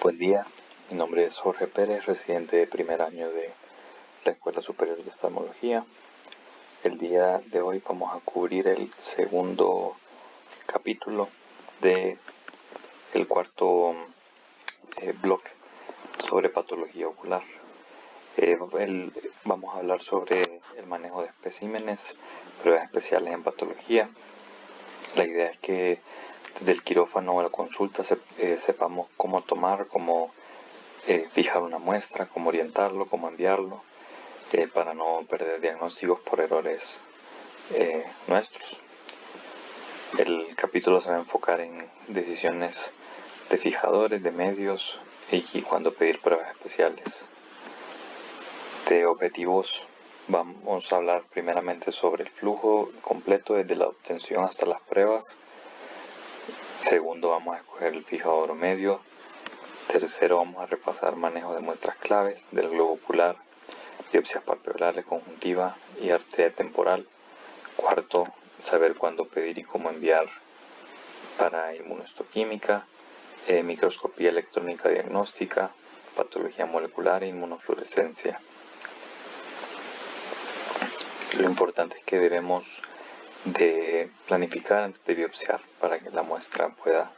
Buen día, mi nombre es Jorge Pérez, residente de primer año de la Escuela Superior de Oftalmología. El día de hoy vamos a cubrir el segundo capítulo de el cuarto bloque sobre patología ocular. Vamos a hablar sobre el manejo de especímenes, pruebas especiales en patología. La idea es que desde el quirófano o la consulta sepamos cómo tomar, cómo fijar una muestra, cómo orientarlo, cómo enviarlo, para no perder diagnósticos por errores nuestros. El capítulo se va a enfocar en decisiones de fijadores, de medios y cuándo pedir pruebas especiales. De objetivos vamos a hablar primeramente sobre el flujo completo desde la obtención hasta las pruebas. Segundo, vamos a escoger el fijador o medio. Tercero, vamos a repasar manejo de muestras claves del globo ocular, biopsias palpebrales, conjuntiva y arteria temporal. Cuarto, saber cuándo pedir y cómo enviar para inmunohistoquímica, microscopía electrónica diagnóstica, patología molecular e inmunofluorescencia. Lo importante es que debemos de planificar antes de biopsiar para que la muestra pueda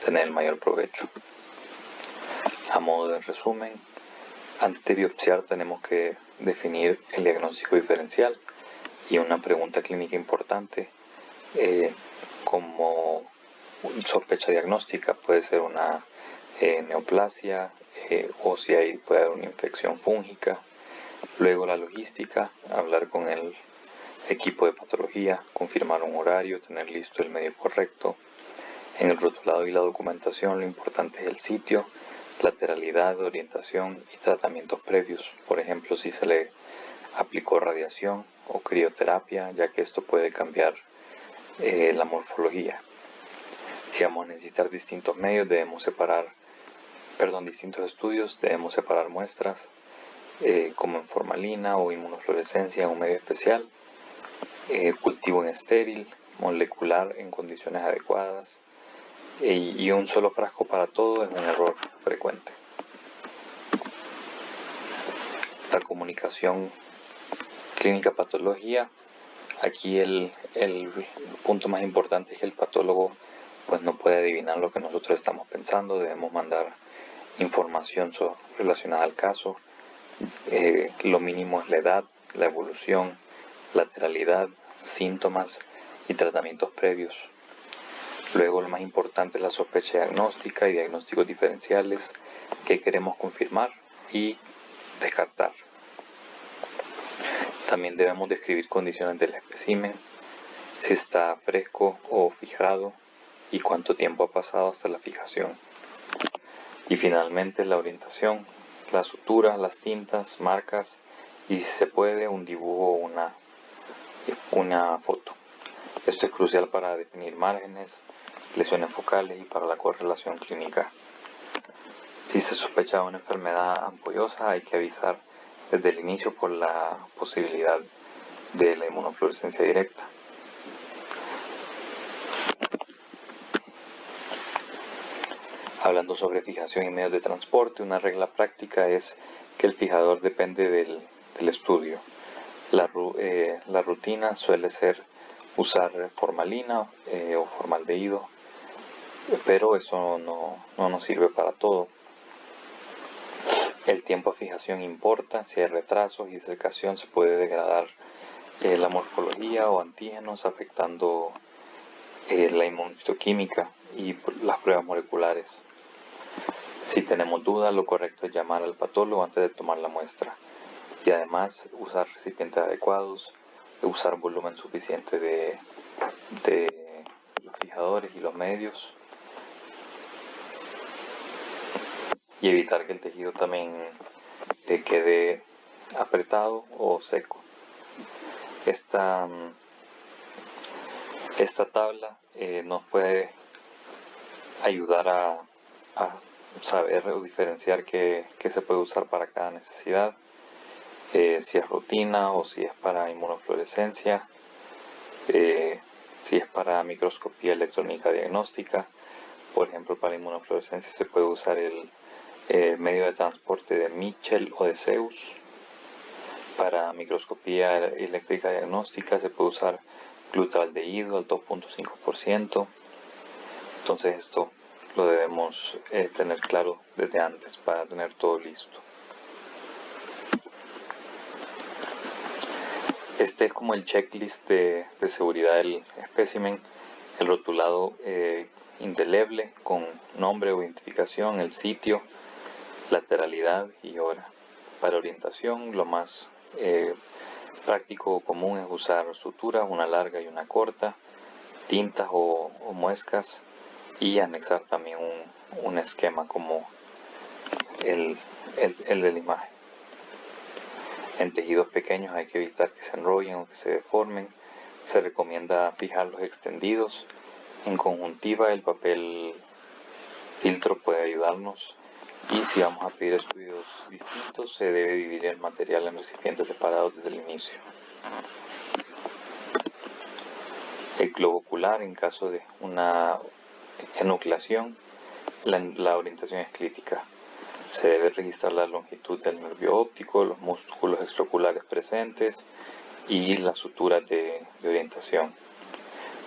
tener el mayor provecho. A modo de resumen, antes de biopsiar tenemos que definir el diagnóstico diferencial y una pregunta clínica importante como sospecha diagnóstica puede ser una neoplasia o si puede haber una infección fúngica. Luego la logística, hablar con el equipo de patología, confirmar un horario, tener listo el medio correcto. En el rotulado y la documentación lo importante es el sitio, lateralidad, orientación y tratamientos previos. Por ejemplo, si se le aplicó radiación o crioterapia, ya que esto puede cambiar la morfología. Si vamos a necesitar distintos medios, distintos estudios, debemos separar muestras como en formalina o inmunofluorescencia en un medio especial, cultivo en estéril, molecular en condiciones adecuadas, y un solo frasco para todo es un error frecuente. La comunicación clínica-patología. Aquí el punto más importante es que el patólogo pues no puede adivinar lo que nosotros estamos pensando. Debemos mandar información relacionada al caso. Lo mínimo es la edad, la evolución, lateralidad, síntomas y tratamientos previos. Luego lo más importante es la sospecha diagnóstica y diagnósticos diferenciales que queremos confirmar y descartar. También debemos describir condiciones del espécimen, si está fresco o fijado y cuánto tiempo ha pasado hasta la fijación. Y finalmente la orientación, la sutura, las tintas, marcas y si se puede un dibujo o una foto. Esto es crucial para definir márgenes, lesiones focales y para la correlación clínica. Si se sospecha de una enfermedad ampollosa hay que avisar desde el inicio por la posibilidad de la inmunofluorescencia directa. Hablando sobre fijación y medios de transporte, una regla práctica es que el fijador depende del estudio. La rutina suele ser usar formalina o formaldehído, pero eso no nos sirve para todo. El tiempo a fijación importa, si hay retrasos y desecación se puede degradar la morfología o antígenos afectando la inmunohistoquímica y las pruebas moleculares. Si tenemos dudas, lo correcto es llamar al patólogo antes de tomar la muestra y además usar recipientes adecuados, usar volumen suficiente de los fijadores y los medios y evitar que el tejido también quede apretado o seco. Esta tabla nos puede ayudar a saber o diferenciar qué se puede usar para cada necesidad, si es rutina o si es para inmunofluorescencia, si es para microscopía electrónica diagnóstica, Por ejemplo, para la inmunofluorescencia se puede usar el medio de transporte de Mitchell o de Zeus. Para microscopía eléctrica diagnóstica se puede usar glutaldehído al 2.5%. Entonces esto lo debemos tener claro desde antes para tener todo listo. Este es como el checklist de seguridad del espécimen, el rotulado indeleble con nombre o identificación, el sitio, lateralidad y hora. Para orientación, lo más práctico o común es usar suturas, una larga y una corta, tintas o muescas, y anexar también un esquema como el de la imagen. En tejidos pequeños hay que evitar que se enrollen o que se deformen. Se recomienda fijarlos extendidos. En conjuntiva, el papel filtro puede ayudarnos, y si vamos a pedir estudios distintos, se debe dividir el material en recipientes separados desde el inicio. El globo ocular, en caso de una enucleación, la orientación es crítica. Se debe registrar la longitud del nervio óptico, los músculos extraoculares presentes y las suturas de orientación.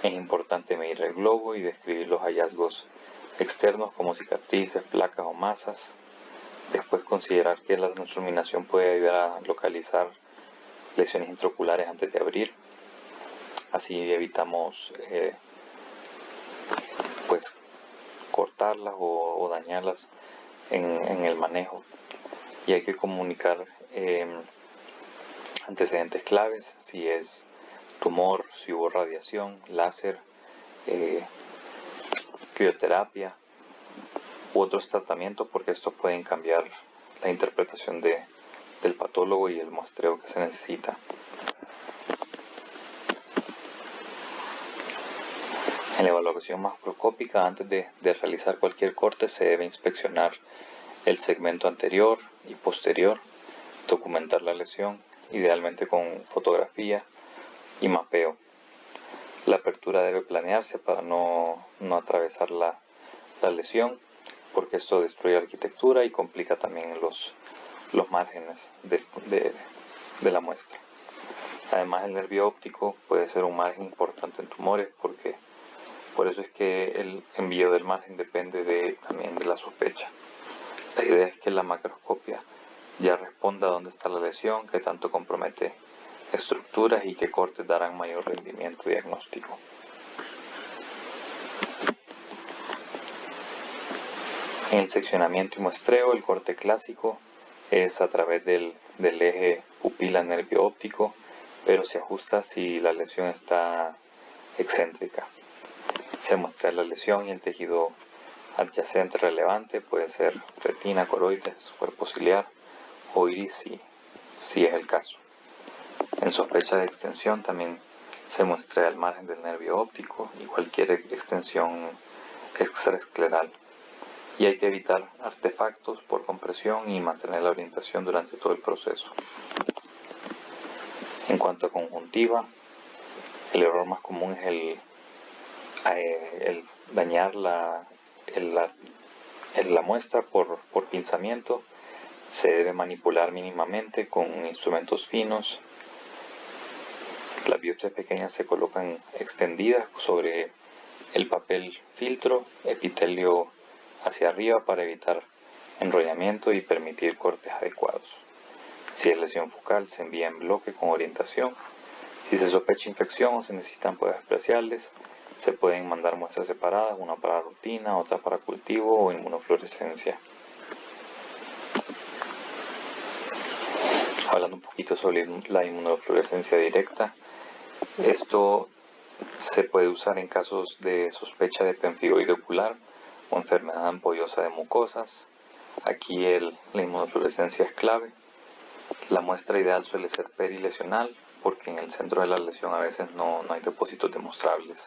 Es importante medir el globo y describir los hallazgos externos como cicatrices, placas o masas. Después considerar que la transluminación puede ayudar a localizar lesiones intraoculares antes de abrir. Así evitamos pues cortarlas o dañarlas en el manejo. Y hay que comunicar antecedentes claves, si es tumor, si hubo radiación, láser, crioterapia u otros tratamientos, porque estos pueden cambiar la interpretación del patólogo y el muestreo que se necesita. En la evaluación macroscópica, antes de realizar cualquier corte, se debe inspeccionar el segmento anterior y posterior, documentar la lesión, idealmente con fotografía y mapeo. La apertura debe planearse para no atravesar la lesión, porque esto destruye la arquitectura y complica también los márgenes de la muestra. Además, el nervio óptico puede ser un margen importante en tumores, porque por eso es que el envío del margen depende también de la sospecha. La idea es que la macroscopia ya responda a dónde está la lesión, qué tanto compromete estructuras y qué cortes darán mayor rendimiento diagnóstico. En el seccionamiento y muestreo, el corte clásico es a través del eje pupila-nervio óptico, pero se ajusta si la lesión está excéntrica. Se muestra la lesión y el tejido adyacente relevante, puede ser retina, coroides, cuerpo ciliar o iris si es el caso. En sospecha de extensión también se muestra el margen del nervio óptico y cualquier extensión extraescleral. Y hay que evitar artefactos por compresión y mantener la orientación durante todo el proceso. En cuanto a conjuntiva, el error más común es el dañar la muestra por pinzamiento. Se debe manipular mínimamente con instrumentos finos. Las biopsias pequeñas se colocan extendidas sobre el papel filtro, epitelio hacia arriba, para evitar enrollamiento y permitir cortes adecuados. Si es lesión focal, se envía en bloque con orientación. Si se sospecha infección o se necesitan pruebas especiales, se pueden mandar muestras separadas, una para rutina, otra para cultivo o inmunofluorescencia. Hablando un poquito sobre la inmunofluorescencia directa, esto se puede usar en casos de sospecha de pemfigoide ocular o enfermedad ampollosa de mucosas. Aquí la inmunofluorescencia es clave. La muestra ideal suele ser perilesional, porque en el centro de la lesión a veces no hay depósitos demostrables.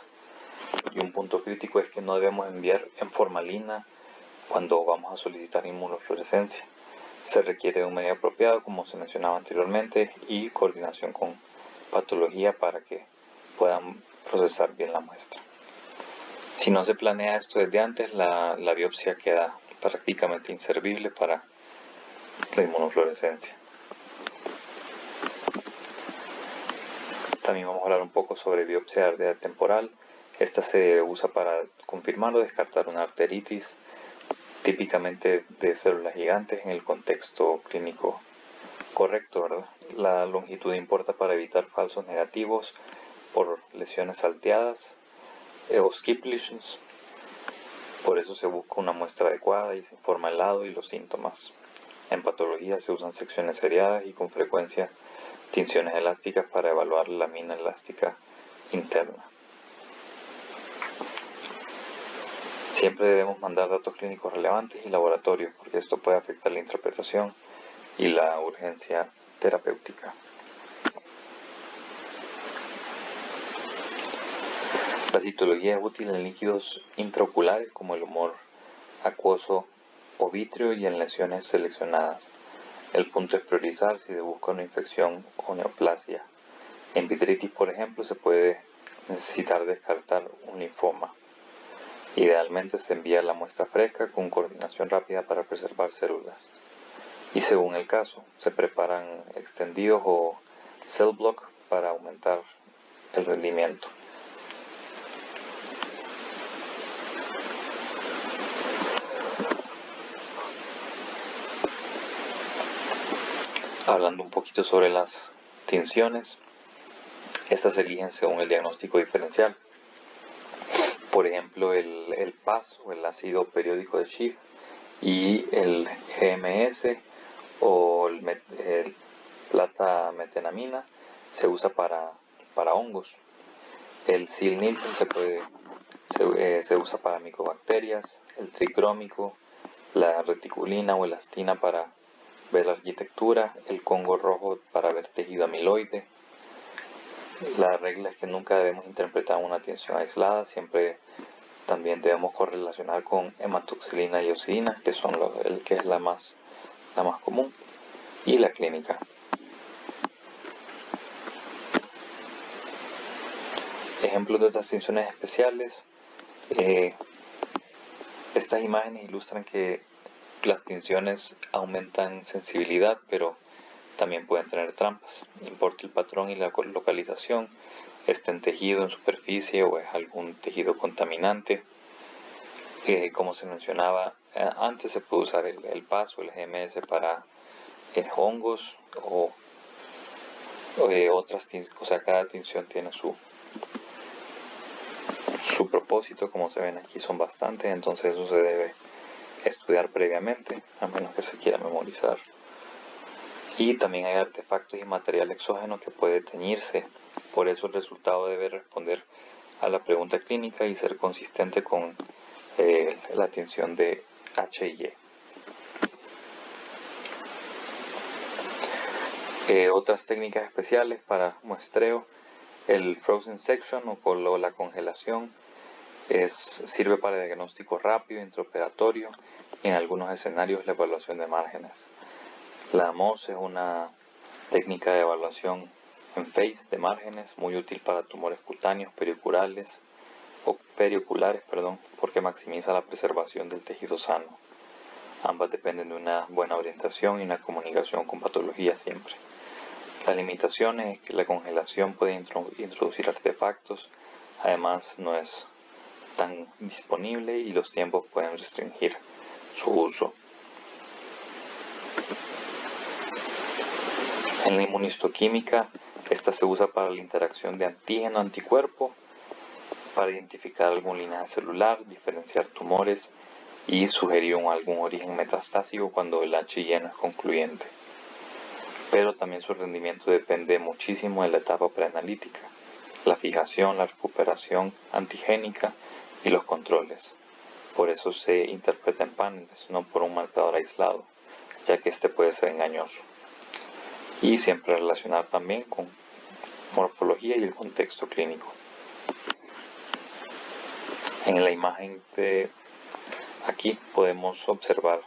Y un punto crítico es que no debemos enviar en formalina cuando vamos a solicitar inmunofluorescencia. Se requiere un medio apropiado, como se mencionaba anteriormente, y coordinación con patología para que puedan procesar bien la muestra. Si no se planea esto desde antes, la biopsia queda prácticamente inservible para la inmunofluorescencia. También vamos a hablar un poco sobre biopsia ardea temporal. Esta se usa para confirmar o descartar una arteritis, típicamente de células gigantes en el contexto clínico correcto, ¿verdad? La longitud importa para evitar falsos negativos por lesiones salteadas o skip lesions. Por eso se busca una muestra adecuada y se informa el lado y los síntomas. En patología se usan secciones seriadas y con frecuencia tinciones elásticas para evaluar la mina elástica interna. Siempre debemos mandar datos clínicos relevantes y laboratorios porque esto puede afectar la interpretación y la urgencia terapéutica. La citología es útil en líquidos intraoculares como el humor acuoso o vítreo y en lesiones seleccionadas. El punto es priorizar si se busca una infección o neoplasia. En vitritis, por ejemplo, se puede necesitar descartar un linfoma. Idealmente se envía la muestra fresca con coordinación rápida para preservar células. Y según el caso, se preparan extendidos o cell block para aumentar el rendimiento. Hablando un poquito sobre las tinciones, estas se eligen según el diagnóstico diferencial. Por ejemplo, el PAS o el ácido periódico de Schiff y el GMS o el plata metenamina se usa para hongos. El Sil-Nielsen se usa para micobacterias, el tricrómico, la reticulina o elastina para ver la arquitectura, el Congo rojo para ver tejido amiloide. La regla es que nunca debemos interpretar una tinción aislada, siempre también debemos correlacionar con hematoxilina y eosidina, que son que es la más común, y la clínica. Ejemplos de estas tinciones especiales. Estas imágenes ilustran que las tinciones aumentan sensibilidad, pero también pueden tener trampas. Importa el patrón y la localización, está en tejido, en superficie o es algún tejido contaminante. Como se mencionaba antes, se puede usar el PAS o el GMS para hongos o otras tinciones. O sea, cada tinción tiene su propósito. Como se ven aquí son bastantes, entonces eso se debe estudiar previamente, a menos que se quiera memorizar. Y también hay artefactos y material exógeno que puede teñirse, por eso el resultado debe responder a la pregunta clínica y ser consistente con la tinción de H&E. Otras técnicas especiales para muestreo, el frozen section o la congelación sirve para diagnóstico rápido, intraoperatorio y en algunos escenarios la evaluación de márgenes. La MOS es una técnica de evaluación en phase de márgenes muy útil para tumores cutáneos perioculares, porque maximiza la preservación del tejido sano. Ambas dependen de una buena orientación y una comunicación con patología siempre. La limitación es que la congelación puede introducir artefactos, además no es tan disponible y los tiempos pueden restringir su uso. En la inmunistoquímica, esta se usa para la interacción de antígeno-anticuerpo, para identificar algún linaje celular, diferenciar tumores y sugerir algún origen metastásico cuando el H&E no es concluyente. Pero también su rendimiento depende muchísimo de la etapa preanalítica, la fijación, la recuperación antigénica y los controles. Por eso se interpreta en paneles, no por un marcador aislado, ya que este puede ser engañoso. Y siempre relacionar también con morfología y el contexto clínico. En la imagen de aquí podemos observar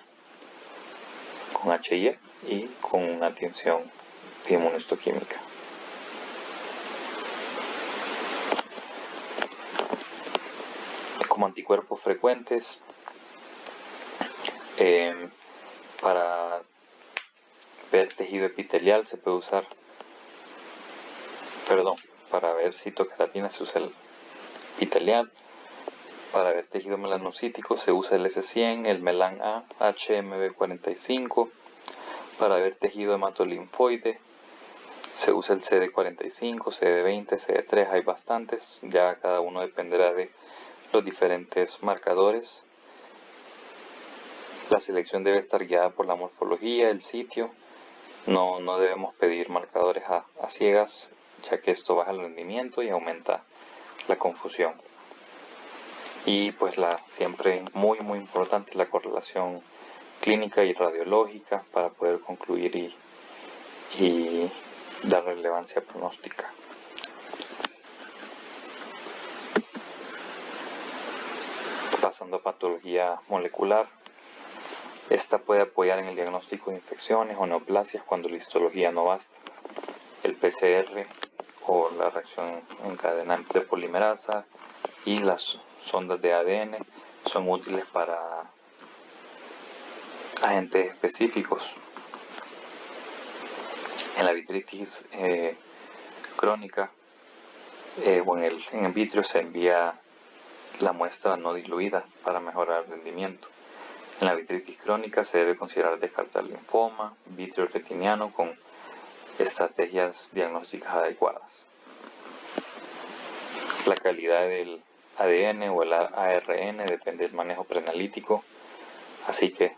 con H&E y con una tinción de inmunistoquímica. como anticuerpos frecuentes para ver tejido epitelial se puede usar, para ver citoqueratina se usa el epitelial. Para ver tejido melanocítico se usa el S100, el Melan A, HMB45. Para ver tejido hematolinfoide se usa el CD45, CD20, CD3, hay bastantes, ya cada uno dependerá de los diferentes marcadores. La selección debe estar guiada por la morfología, el sitio. No debemos pedir marcadores a ciegas, ya que esto baja el rendimiento y aumenta la confusión. Y pues siempre muy importante la correlación clínica y radiológica para poder concluir y dar relevancia pronóstica. Pasando a patología molecular, esta puede apoyar en el diagnóstico de infecciones o neoplasias cuando la histología no basta. El PCR o la reacción en cadena de polimerasa y las sondas de ADN son útiles para agentes específicos. En la vitritis crónica o en el vitrio se envía la muestra no diluida para mejorar el rendimiento. En la vitritis crónica se debe considerar descartar linfoma vitrio retiniano con estrategias diagnósticas adecuadas. La calidad del ADN o el ARN depende del manejo preanalítico, así que,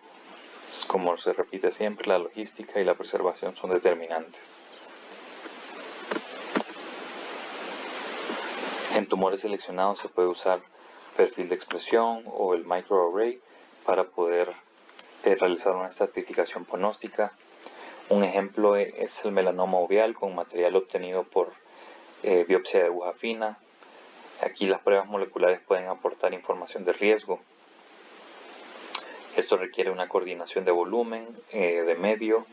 como se repite siempre, la logística y la preservación son determinantes. En tumores seleccionados se puede usar perfil de expresión o el microarray para poder realizar una estratificación pronóstica. Un ejemplo es el melanoma ovial con material obtenido por biopsia de aguja fina. Aquí las pruebas moleculares pueden aportar información de riesgo. Esto requiere una coordinación de volumen, de medio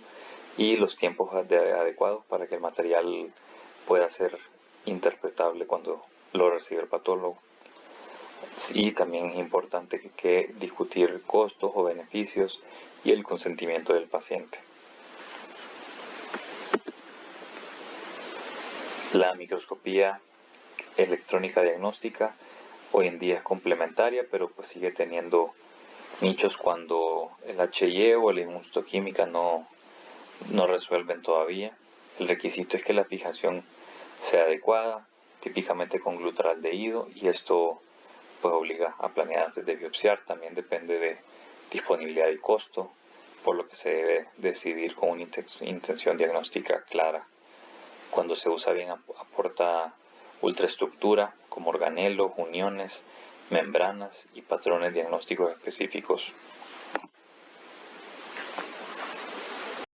y los tiempos adecuados para que el material pueda ser interpretable cuando lo recibe el patólogo. Y también es importante que discutir costos o beneficios y el consentimiento del paciente. La microscopía electrónica diagnóstica hoy en día es complementaria, pero pues sigue teniendo nichos cuando el HIE o la inmunohistoquímica no resuelven todavía. El requisito es que la fijación sea adecuada, típicamente con glutaraldehído, y esto pues obliga a planear antes de biopsiar. También depende de disponibilidad y costo, por lo que se debe decidir con una intención diagnóstica clara. Cuando se usa bien aporta ultraestructura como organelos, uniones, membranas y patrones diagnósticos específicos.